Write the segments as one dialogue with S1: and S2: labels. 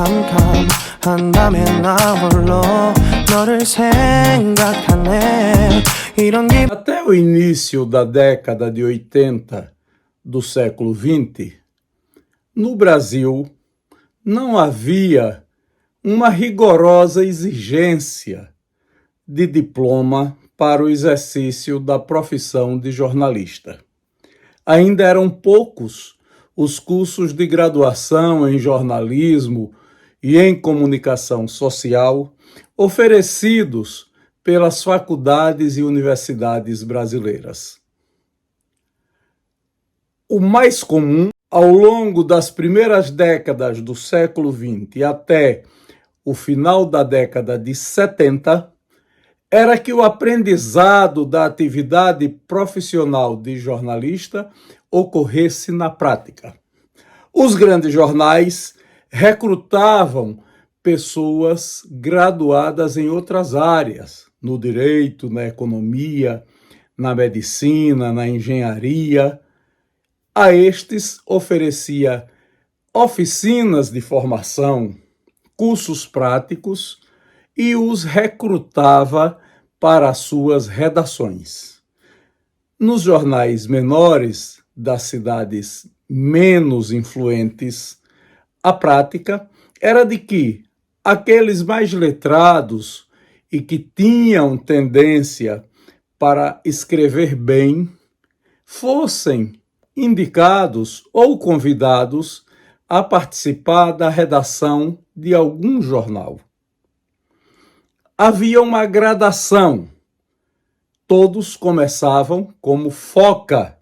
S1: 캄캄한다면 나 홀로 너를 생각하네.
S2: Até o início da década de 80 do século XX, no Brasil, não havia uma rigorosa exigência de diploma para o exercício da profissão de jornalista. Ainda eram poucos os cursos de graduação em jornalismo e em comunicação social oferecidos pelas faculdades e universidades brasileiras. O mais comum, ao longo das primeiras décadas do século XX até o final da década de 70, era que o aprendizado da atividade profissional de jornalista ocorresse na prática. Os grandes jornais recrutavam pessoas graduadas em outras áreas, no direito, na economia, na medicina, na engenharia. A estes oferecia oficinas de formação, cursos práticos e os recrutava para suas redações. Nos jornais menores das cidades menos influentes, a prática era de que aqueles mais letrados e que tinham tendência para escrever bem fossem indicados ou convidados a participar da redação de algum jornal. Havia uma gradação. Todos começavam como foca,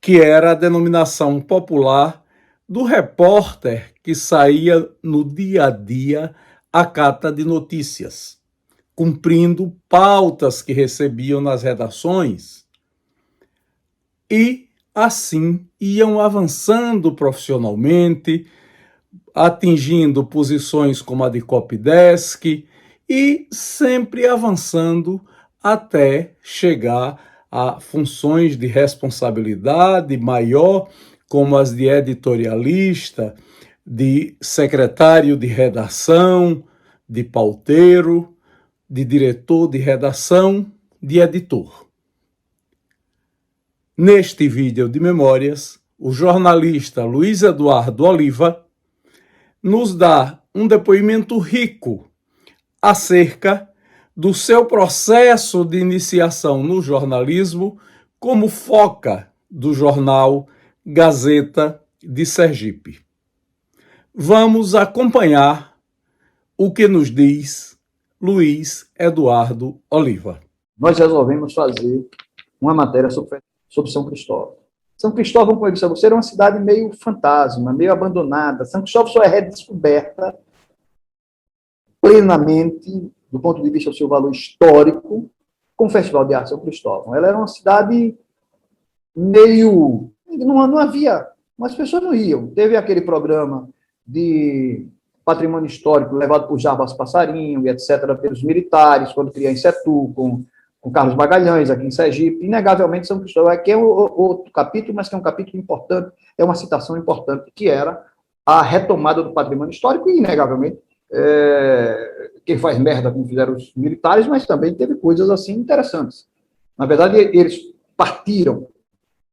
S2: que era a denominação popular do repórter que saía no dia a dia à cata de notícias, cumprindo pautas que recebiam nas redações, e assim iam avançando profissionalmente, atingindo posições como a de copydesk e sempre avançando até chegar a funções de responsabilidade maior, como as de editorialista, de secretário de redação, de pauteiro, de diretor de redação, de editor. Neste vídeo de memórias, o jornalista Luiz Eduardo Oliva nos dá um depoimento rico acerca do seu processo de iniciação no jornalismo como foca do jornal Gazeta de Sergipe. Vamos acompanhar o que nos diz Luiz Eduardo Oliva.
S3: Nós resolvemos fazer uma matéria sobre São Cristóvão. São Cristóvão, como eu disse a você, era uma cidade meio fantasma, meio abandonada. São Cristóvão só é redescoberta plenamente, do ponto de vista do seu valor histórico, com o Festival de Arte São Cristóvão. Ela era uma cidade meio... Não havia... As pessoas não iam. Teve aquele programa de patrimônio histórico levado por Jarbas Passarinho e etc., pelos militares, quando cria em Setu, com Carlos Magalhães, aqui em Sergipe. Inegavelmente, São Cristóvão, aqui é outro capítulo, mas que é um capítulo importante, é uma citação importante, que era a retomada do patrimônio histórico, e, inegavelmente, quem faz merda, como fizeram os militares, mas também teve coisas assim interessantes. Na verdade, eles partiram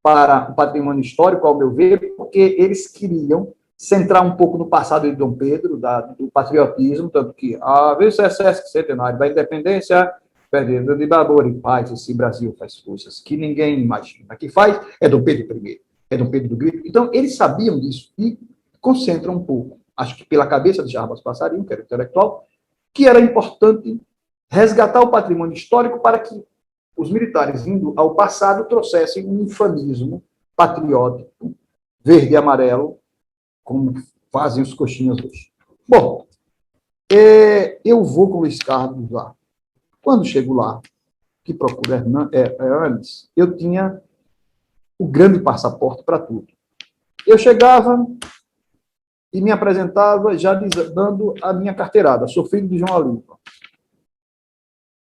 S3: para o patrimônio histórico, ao meu ver, porque eles queriam centrar um pouco no passado de Dom Pedro, do patriotismo, tanto que a VCSS, centenário da independência, perdendo de labor e paz, esse Brasil faz coisas que ninguém imagina que faz, é Dom Pedro I, é Dom Pedro do Grito. Então, eles sabiam disso e concentram um pouco, acho que pela cabeça de Jarbas Passarinho, que era intelectual, que era importante resgatar o patrimônio histórico para que os militares, indo ao passado, trouxessem um ufanismo patriótico, verde e amarelo, como fazem os coxinhas hoje. Bom, eu vou com o Luiz Carlos lá. Quando chego lá, que procuro Hernandes, eu tinha o grande passaporte para tudo. Eu chegava e me apresentava já dando a minha carteirada. Sou filho de João Oliva.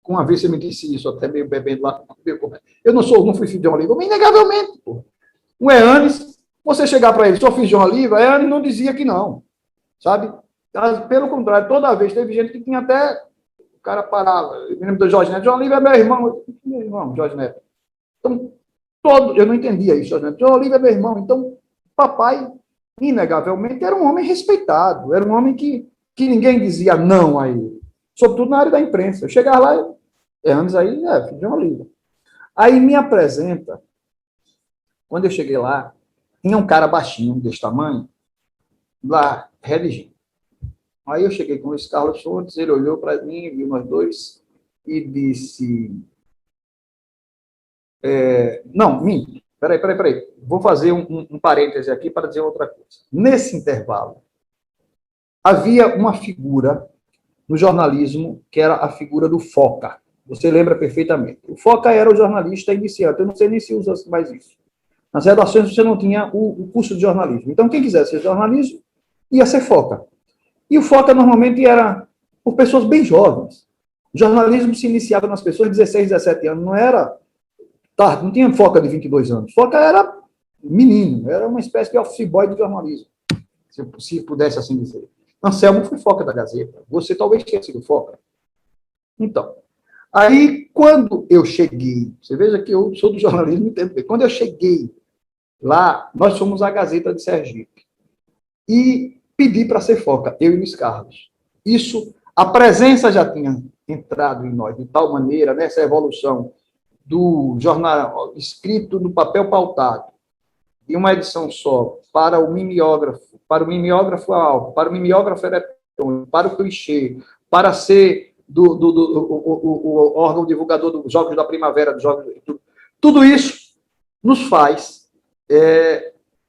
S3: Uma vez você me disse isso, até meio bebendo lá. Eu não fui filho de João Oliva, mas inegavelmente, pô. O Hernandes, você chegar para ele, sou filho de João Oliva, Hernandes não dizia que não, sabe? Pelo contrário, toda vez teve gente que tinha até... O cara parava. Eu me lembro do Jorge Neto. João Oliva é meu irmão. Meu irmão, Jorge Neto. Então, eu não entendia isso, Jorge Neto. João Oliva é meu irmão. Então, papai, inegavelmente, era um homem respeitado. Era um homem que ninguém dizia não a ele. Sobretudo na área da imprensa. Eu chegava lá, anos aí, filho de João Oliva. Aí me apresenta, quando eu cheguei lá, tinha um cara baixinho, desse tamanho, lá, redigindo. Aí eu cheguei com o Luiz Carlos Fontes, ele olhou para mim, viu nós dois, e disse... não, minto, peraí. Vou fazer um parêntese aqui para dizer outra coisa. Nesse intervalo, havia uma figura no jornalismo que era a figura do Foca. Você lembra perfeitamente. O Foca era o jornalista iniciante. Eu não sei nem se usa mais isso. Nas redações você não tinha o curso de jornalismo. Então, quem quisesse ser jornalismo, ia ser Foca. E o Foca normalmente era por pessoas bem jovens. O jornalismo se iniciava nas pessoas de 16, 17 anos. Não era... Tá, não tinha Foca de 22 anos. Foca era menino. Era uma espécie de office boy do jornalismo. Se pudesse assim dizer. Anselmo foi Foca da Gazeta. Você talvez tenha sido Foca. Então... Aí, quando eu cheguei, você veja que eu sou do jornalismo, entendo bem. Quando eu cheguei lá, nós fomos à Gazeta de Sergipe. E pedi para ser Foca, eu e Luiz Carlos. Isso, a presença já tinha entrado em nós, de tal maneira, nessa evolução do jornal escrito no papel pautado, e uma edição só, para o mimeógrafo alvo, para o mimeógrafo eletrônico, para o clichê, para ser o órgão divulgador dos Jogos da Primavera, dos Jogos, tudo isso nos faz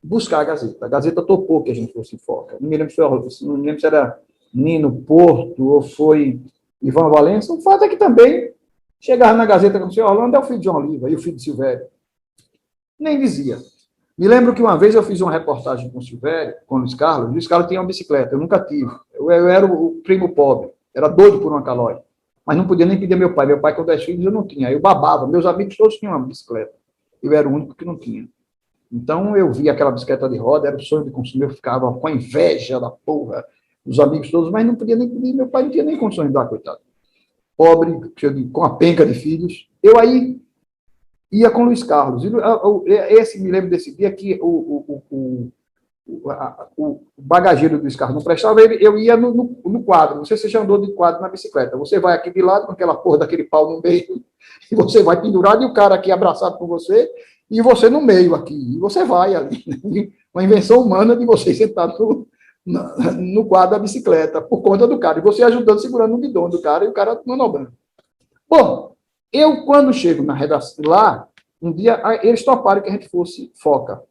S3: buscar a Gazeta. A Gazeta topou que a gente fosse Foca. Não me lembro se era Nino Porto ou foi Ivan Valença. O fato é que também chegar na Gazeta com o senhor Orlando é o filho de João Oliva e o filho de Silvério. Nem dizia. Me lembro que uma vez eu fiz uma reportagem com o Silvério, com o Luiz Carlos. O Luiz Carlos tinha uma bicicleta, eu nunca tive. Eu era o primo pobre. Era doido por uma Calói. Mas não podia nem pedir meu pai. Meu pai, com 10 filhos, eu não tinha. Eu babava. Meus amigos todos tinham uma bicicleta. Eu era o único que não tinha. Então, eu via aquela bicicleta de roda, era o sonho de consumir. Eu ficava com a inveja da porra dos amigos todos, mas não podia nem pedir. Meu pai não tinha nem condições de dar, coitado. Pobre, com a penca de filhos. Eu aí ia com o Luiz Carlos. Me lembro desse dia que o bagageiro do Luiz Carlos não prestava, eu ia no quadro. Não sei se você já andou de quadro na bicicleta. Você vai aqui de lado com aquela porra daquele pau no meio, e você vai pendurado, e o cara aqui abraçado com você, e você no meio aqui. E você vai ali. Né? Uma invenção humana de você sentado no quadro da bicicleta, por conta do cara. E você ajudando, segurando o guidão do cara, e o cara manobrando. Bom, eu, quando chego na redação lá, um dia, eles toparam que a gente fosse Foca.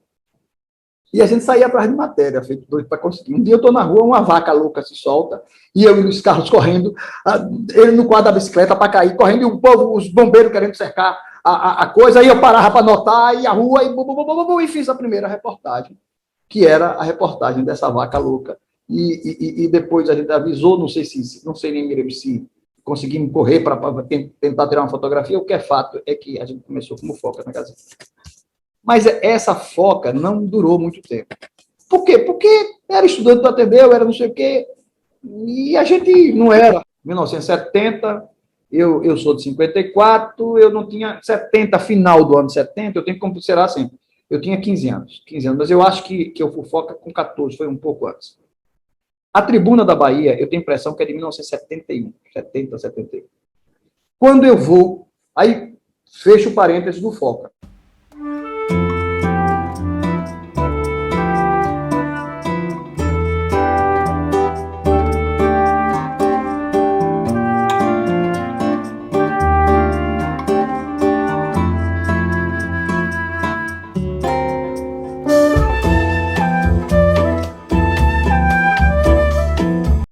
S3: E a gente saía atrás de matéria, feito doido para conseguir. Um dia eu estou na rua, uma vaca louca se solta, e eu e os carros correndo, ele no quadro da bicicleta para cair, correndo, e o povo, os bombeiros querendo cercar a coisa, aí eu parava para anotar, e a rua, e fiz a primeira reportagem, que era a reportagem dessa vaca louca. E depois a gente avisou, não sei nem me lembro se conseguimos correr para tentar tirar uma fotografia. O que é fato é que a gente começou como Foca na Gazeta. Mas essa Foca não durou muito tempo. Por quê? Porque era estudante do Ateneu, era não sei o quê, e a gente não era. 1970, eu sou de 54, eu não tinha 70, final do ano 70, eu tenho que considerar sempre. Eu tinha 15 anos, mas eu acho que eu fui Foca com 14, foi um pouco antes. A Tribuna da Bahia, eu tenho a impressão que é de 1971, 70, 71. Quando eu vou, aí fecho o parênteses do Foca.